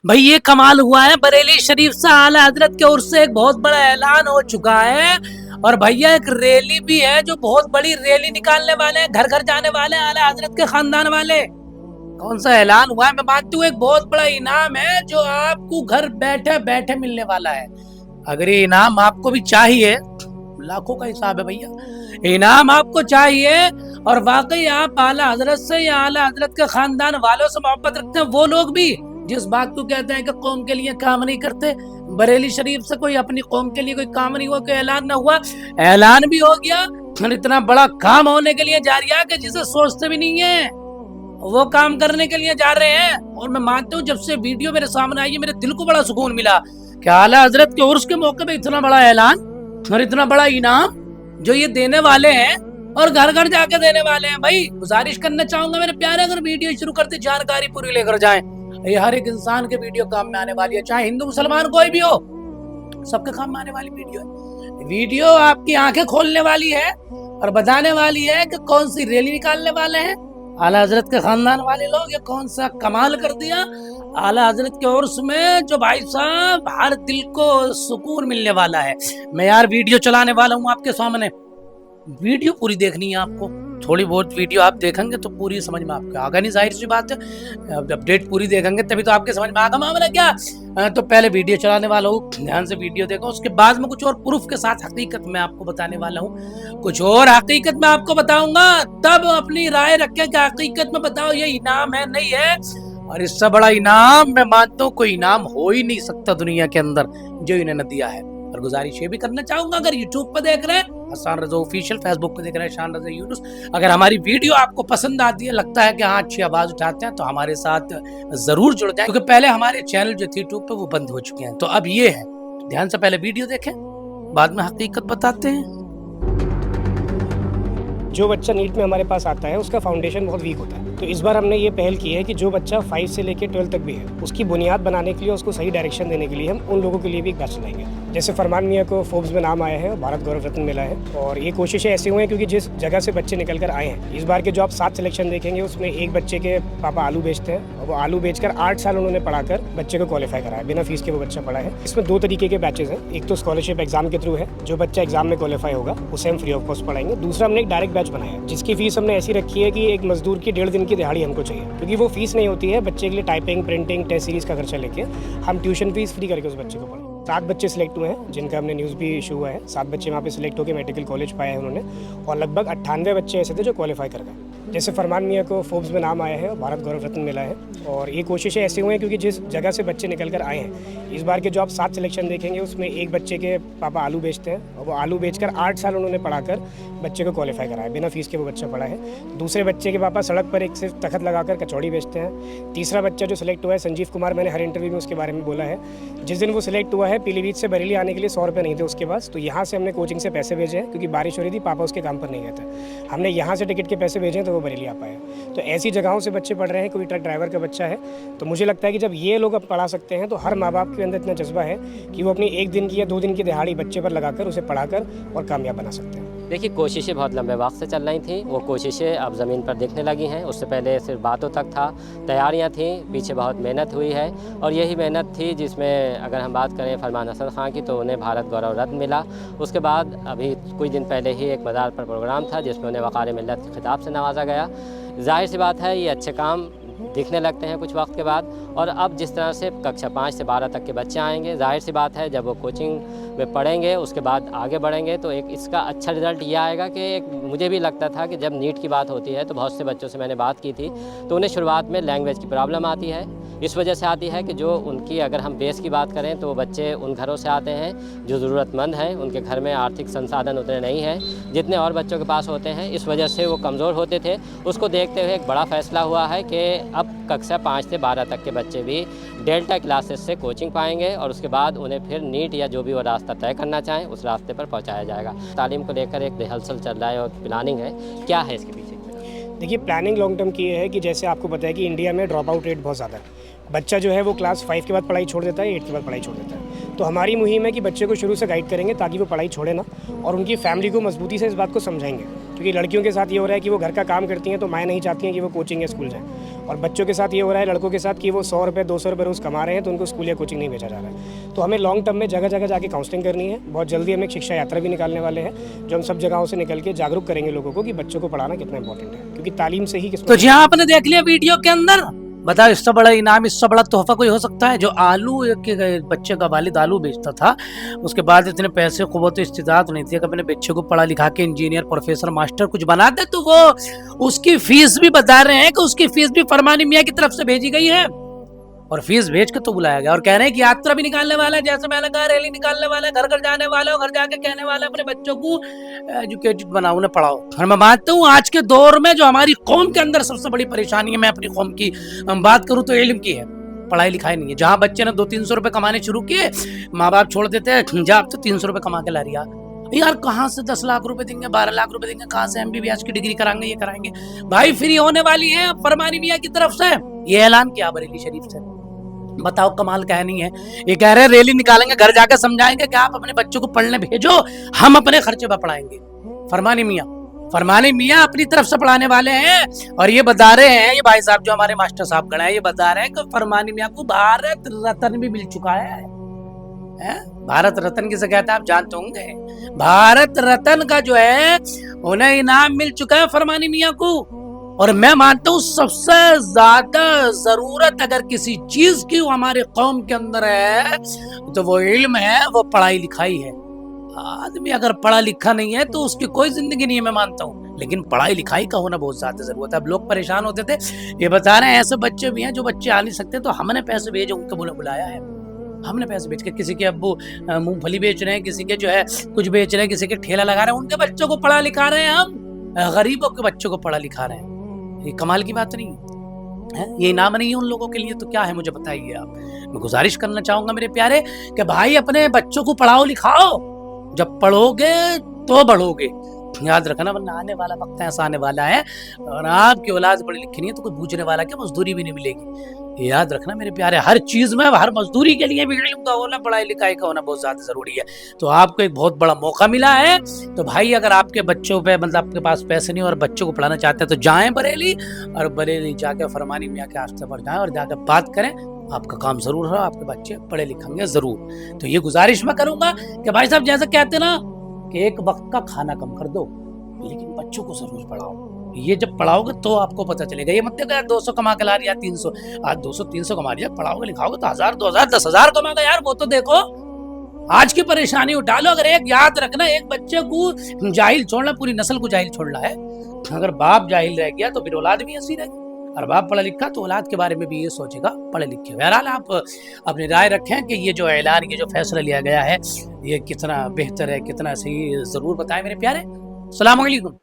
भाई ये कमाल हुआ है, बरेली शरीफ से आला हजरत के उर्स से एक बहुत बड़ा ऐलान हो चुका है। और भैया एक रैली भी है, जो बहुत बड़ी रैली निकालने वाले हैं, घर घर जाने वाले हैं आला हजरत के खानदान वाले। कौन सा ऐलान हुआ है? मैं मानती हूँ एक बहुत बड़ा इनाम है जो आपको घर बैठे बैठे मिलने वाला है। अगर ये इनाम आपको भी चाहिए, लाखों का हिसाब है भैया, इनाम आपको चाहिए और वाकई आप आला हजरत से या आला हजरत के खानदान वालों से मोहब्बत रखते हैं, वो लोग भी जिस बात को कहते हैं कि कौम के लिए काम नहीं करते, बरेली शरीफ से कोई अपनी कौम के लिए कोई काम नहीं हुआ, कोई ऐलान ना हुआ, ऐलान भी हो गया और इतना बड़ा काम होने के लिए जा रहा है कि जिसे सोचते भी नहीं है वो काम करने के लिए जा रहे हैं। और मैं मानता हूँ जब से वीडियो मेरे सामने आई है, मेरे दिल को बड़ा सुकून मिला कि आला हजरत के उर्स के मौके पे इतना बड़ा ऐलान और इतना बड़ा इनाम जो ये देने वाले हैं और घर घर जाके देने वाले हैं। भाई गुजारिश करना चाहूंगा मेरे प्यारे, अगर वीडियो शुरू करते जानकारी पूरी लेकर जाएं। ये हर एक इंसान के वीडियो काम में आने वाली है, चाहे हिंदू मुसलमान कोई भी हो, सबके काम में आने वाली वीडियो है। वीडियो आपकी आंखें खोलने वाली है और बताने वाली है कि कौन सी रैली निकालने वाले हैं आला हजरत के खानदान वाले लोग। ये कौन सा कमाल कर दिया आला हजरत के उर्स में, जो भाई साहब हर दिल को सुकून मिलने वाला है। मैं यार वीडियो चलाने वाला हूँ आपके सामने, वीडियो पूरी देखनी है आपको। थोड़ी बहुत वीडियो आप देखेंगे तो पूरी समझ में आपको आगा नहीं, जाहिर सी बात है। अपडेट पूरी देखेंगे तभी तो आपके समझ में आगा मामला क्या। तो पहले वीडियो चलाने वाला हूँ, ध्यान से वीडियो देखो, उसके बाद में कुछ और प्रूफ के साथ हकीकत में आपको बताने वाला हूँ, कुछ और हकीकत में आपको बताऊंगा, तब अपनी राय रखें कि हकीकत में बताओ ये इनाम है नहीं है। और इससे बड़ा इनाम मैं मानता हूँ कोई इनाम हो ही नहीं सकता दुनिया के अंदर जो इन्होंने दिया है। और गुजारिश ये भी करना चाहूंगा, अगर यूट्यूब पर देख रहे हैं हसन रजा ऑफिशियल, फेसबुक पे देख रहे हैं शान रजा यूनुस, अगर हमारी वीडियो आपको पसंद आती है, लगता है कि हाँ अच्छी आवाज उठाते हैं, तो हमारे साथ जरूर जुड़ जाए, क्योंकि पहले हमारे चैनल जो थे यूट्यूब पे वो बंद हो चुके हैं। तो अब ये है, ध्यान से पहले वीडियो देखें, बाद में हकीकत बताते हैं। जो बच्चा नीट में हमारे पास आता है उसका फाउंडेशन बहुत वीक होता है, तो इस बार हमने ये पहल की है कि जो बच्चा 5 से लेकर 12 तक भी है उसकी बुनियाद बनाने के लिए, उसको सही डायरेक्शन देने के लिए हम उन लोगों के लिए भी एक बैच चलाएंगे। जैसे फरमान मियाँ को फोर्ब्स में नाम आया है, भारत गौरव रत्न मिला है, और ये कोशिशें ऐसी हुई हैं क्योंकि जिस जगह से बच्चे निकल कर आए हैं, इस बार के जो आप 7 सिलेक्शन देखेंगे उसमें एक बच्चे के पापा आलू बेचते हैं और वो आलू बेचकर 8 साल उन्होंने पढ़ाकर बच्चे को क्वालिफाई कराया, बिना फीस के वो बच्चा पढ़ा है। इसमें 2 तरीके के बैचेज हैं, एक तो स्कॉलरशिप एग्जाम के थ्रू है, जो बच्चा एग्जाम में क्वालिफाई होगा उसे हम फ्री ऑफ कॉस्ट पढ़ाएंगे। दूसरा हमने एक डायरेक्ट बैच बनाया है जिसकी फीस हमने ऐसी रखी है कि एक मजदूर की 1.5 दिन की दिहाड़ी हमको चाहिए, क्योंकि वो फीस नहीं होती है बच्चे के लिए, टाइपिंग प्रिंटिंग टेस्ट सीरीज का खर्चा लेके हम ट्यूशन फीस फ्री करके उस बच्चे को पढ़ाएं। 7 बच्चे सिलेक्ट हुए हैं जिनका हमने न्यूज़ भी इशू हुआ है, 7 बच्चे वहाँ पे सिलेक्ट होकर मेडिकल कॉलेज पाए हैं उन्होंने, और लगभग 98 बच्चे ऐसे थे जो क्वालिफाई कर गए। जैसे फरमान मियाँ को फोर्ब्स में नाम आया है, भारत गौरव रत्न मिला है, और ये कोशिशें ऐसी हुई हैं क्योंकि जिस जगह से बच्चे निकल कर आए हैं, इस बार के जो आप 7 सिलेक्शन देखेंगे उसमें एक बच्चे के पापा आलू बेचते हैं और वो आलू बेचकर 8 साल उन्होंने पढ़ाकर बच्चे को क्वालिफाई कराया, बिना फीस के वो बच्चा पढ़ा है। दूसरे बच्चे के पापा सड़क पर एक सिर्फ तखत लगाकर कचौड़ी बेचते हैं। तीसरा बच्चा जो सिलेक्ट हुआ है संजीव कुमार, मैंने हर इंटरव्यू में उसके बारे में बोला है, जिस दिन वो सिलेक्ट हुआ है पीलीभीत से बरेली आने के लिए 100 रुपये नहीं थे उसके पास, तो यहाँ से हमने कोचिंग से पैसे भेजे हैं, क्योंकि बारिश हो रही थी, पापा उसके काम पर नहीं गए थे, हमने यहाँ से टिकट के पैसे भेजे तो वो बरेली आ पाए। तो ऐसी जगहों से बच्चे पढ़ रहे हैं, कोई ट्रक ड्राइवर का बच्चा है, तो मुझे लगता है कि जब ये लोग अब पढ़ा सकते हैं तो हर माँ बाप के अंदर इतना जज्बा है कि वो अपनी 1 दिन की या 2 दिन की दिहाड़ी बच्चे पर लगाकर उसे पढ़ाकर और कामयाब बना सकते हैं। देखिए, कोशिशें बहुत लंबे वक्त से चल रही थी, वो कोशिशें अब ज़मीन पर दिखने लगी हैं। उससे पहले सिर्फ बातों तक था, तैयारियां थी, पीछे बहुत मेहनत हुई है, और यही मेहनत थी जिसमें अगर हम बात करें फरमान हसन खां की तो उन्हें भारत गौरव रत्न मिला। उसके बाद अभी कुछ दिन पहले ही एक मज़ार पर प्रोग्राम था जिसमें उन्हें वक़ार मिल्लत के खिताब से नवाजा गया। जाहिर सी बात है ये अच्छे काम दिखने लगते हैं कुछ वक्त के बाद, और अब जिस तरह से कक्षा 5 से 12 तक के बच्चे आएंगे, जाहिर सी बात है जब वो कोचिंग में पढ़ेंगे उसके बाद आगे बढ़ेंगे तो एक इसका अच्छा रिज़ल्ट ये आएगा कि एक मुझे भी लगता था कि जब नीट की बात होती है तो बहुत से बच्चों से मैंने बात की थी तो उन्हें शुरुआत में लैंग्वेज की प्रॉब्लम आती है। इस वजह से आती है कि जो उनकी, अगर हम बेस की बात करें तो बच्चे उन घरों से आते हैं जो ज़रूरतमंद हैं, उनके घर में आर्थिक संसाधन उतने नहीं हैं जितने और बच्चों के पास होते हैं, इस वजह से वो कमज़ोर होते थे। उसको देखते हुए एक बड़ा फ़ैसला हुआ है कि अब कक्षा 5 से 12 तक के बच्चे भी डेल्टा क्लासेस से कोचिंग पाएंगे और उसके बाद उन्हें फिर नीट या जो भी वो रास्ता तय करना चाहें उस रास्ते पर पहुँचाया जाएगा। तालीम को लेकर एक रिहर्सल चल रहा है और प्लानिंग है, क्या है इसके पीछे? देखिए, प्लानिंग लॉन्ग टर्म की ये है कि जैसे आपको पता है कि इंडिया में ड्रॉप आउट रेट बहुत ज़्यादा है, बच्चा जो है वो क्लास 5 के बाद पढ़ाई छोड़ देता है, 8 के बाद पढ़ाई छोड़ देता है। तो हमारी मुहिम है कि बच्चे को शुरू से गाइड करेंगे ताकि वो पढ़ाई छोड़े ना, और उनकी फैमिली को मजबूती से इस बात को समझाएंगे, क्योंकि लड़कियों के साथ ये हो रहा है कि वो घर का काम करती हैं तो माएँ नहीं चाहती हैं कि वो कोचिंग या स्कूल जाएँ, और बच्चों के साथ ये हो रहा है, लड़कों के साथ, कि वो 100 रुपये 200 रुपये रोज़ कमा रहे हैं तो उनको स्कूल या कोचिंग नहीं भेजा जा रहा है। तो हमें लॉन्ग टर्म में जगह जगह जाके काउंसलिंग करनी है। बहुत जल्दी हम एक शिक्षा यात्रा भी निकालने वाले हैं, जो हम सब जगहों से निकल के जागरूक करेंगे लोगों को कि बच्चों को पढ़ाना कितना इंपॉर्टेंट है, क्योंकि तालीम से ही तो जी हाँ, आपने देख लिया वीडियो के अंदर, बताओ इससे बड़ा इनाम, इससे बड़ा तोहफा कोई हो सकता है? जो आलू के बच्चे का वालिद आलू बेचता था, उसके बाद इतने पैसे कुव्वत इस्तिताअत नहीं थी कि अपने बच्चे को पढ़ा लिखा के इंजीनियर प्रोफेसर मास्टर कुछ बना दे, तो वो उसकी फीस भी बता रहे हैं कि उसकी फीस भी फरमानी मियाँ की तरफ से भेजी गई है और फीस भेज के तो बुलाया गया, और कह रहे हैं कि यात्रा भी निकालने वाला है, जैसे मैंने कहा रैली निकालने वाला है, घर घर जाने वाला है, घर जाके कहने वाला है अपने बच्चों को एजुकेटेड बनाओ, उन्हें पढ़ाओ। और मैं मानता हूँ आज के दौर में जो हमारी कौम के अंदर सबसे बड़ी परेशानी है, मैं अपनी कौम की बात करूँ तो इल्म की है, पढ़ाई लिखाई नहीं है। जहाँ बच्चे ने 200-300 रुपए कमाने शुरू किए, माँ बाप छोड़ देते हैं, जा अब तो 300 रुपए कमा के ला रही यार कहाँ से 10 लाख रुपए देंगे, 12 लाख रुपए देंगे, कहाँ से MBBS की डिग्री कराएंगे, ये कराएंगे। भाई फ्री होने वाली है फरमानी मियाँ की तरफ से, ये ऐलान किया बरेली शरीफ से। बताओ कमाल का है नहीं है? ये कह रहे हैं रैली निकालेंगे, घर जाकर समझाएंगे कि आप अपने बच्चों को पढ़ने भेजो, हम अपने खर्चे पर पढ़ाएंगे। फरमानी मियाँ अपनी तरफ से पढ़ाने वाले हैं और ये बता रहे हैं, ये भाई साहब जो हमारे मास्टर साहब गण हैं, ये बता रहे हैं कि फरमानी मियाँ को भारत रत्न भी मिल चुका है। भारत रत्न किसे कहता है आप जानते होंगे? भारत रत्न का जो है उन्हें इनाम मिल चुका है फरमानी मियाँ को। और मैं मानता हूँ सबसे ज्यादा जरूरत अगर किसी चीज की हमारे कौम के अंदर है तो वो इल्म है, वो पढ़ाई लिखाई है। आदमी अगर पढ़ा लिखा नहीं है तो उसकी कोई जिंदगी नहीं है, मैं मानता हूँ, लेकिन पढ़ाई लिखाई का होना बहुत ज्यादा जरूरत है। अब लोग परेशान होते थे, ये बता रहे हैं ऐसे बच्चे भी हैं जो बच्चे आ नहीं सकते, तो हमने पैसे भेजे, उनको बुलाया है, हमने पैसे बेच के, किसी के अब्बू मूंगफली बेच रहे हैं, किसी के जो है कुछ बेच रहे हैं, किसी के ठेला लगा रहे हैं, उनके बच्चों को पढ़ा लिखा रहे हैं, हम गरीबों के बच्चों को पढ़ा लिखा रहे हैं। ये कमाल की बात नहीं है? ये इनाम नहीं है उन लोगों के लिए तो क्या है, मुझे बताइए आप। मैं गुजारिश करना चाहूंगा मेरे प्यारे कि भाई अपने बच्चों को पढ़ाओ लिखाओ, जब पढ़ोगे तो बढ़ोगे, याद रखना, वरना आने वाला वक्त ऐसा आने वाला है और आपकी औलाद पढ़ी लिखी नहीं है तो कोई पूछने वाला क्या, मजदूरी भी नहीं मिलेगी। याद रखना मेरे प्यारे, हर चीज में, हर मजदूरी के लिए भी इल्म का होना, पढ़ाई लिखाई का होना बहुत ज्यादा जरूरी है। तो आपको एक बहुत बड़ा मौका मिला है, तो भाई अगर आपके बच्चों पे, मतलब आपके पास पैसे नहीं और बच्चों को पढ़ाना चाहते हैं तो जाएं बरेली, और बरेली जाके फरमानी मियाँ के आस्ते पर जाएं और जाकर बात करें, आपका काम जरूर हो, आपके बच्चे पढ़े लिखेंगे जरूर। तो ये गुजारिश मैं करूंगा कि भाई साहब जैसे कहते हैं ना कि एक वक्त का खाना कम कर दो, लेकिन बच्चों को जरूर पढ़ाओ। ये जब पढ़ाओगे तो आपको पता चलेगा। ये मत देखो यार 200 कमा के ला रही है, 300, आज 200-300 कमा रही है, पढ़ाओगे लिखाओगे तो 1000, 2000, 10,000 कमाएगा यार, वो तो देखो। आज की परेशानी उठा लो। अगर एक याद रखना, एक बच्चे को जाहिल छोड़ना, पूरी नस्ल को जाहिल छोड़ना है। अगर बाप जाहिल रह गया तो फिर औलाद भी ऐसी रहेगी, और बाप पढ़ा लिखा तो औलाद के बारे में भी ये सोचेगा पढ़े लिखे। बहरहाल आप अपनी राय रखें कि ये जो ऐलान, ये जो फैसला लिया गया है, ये कितना बेहतर है, कितना सही, जरूर बताएं मेरे प्यारे। अस्सलाम वालेकुम।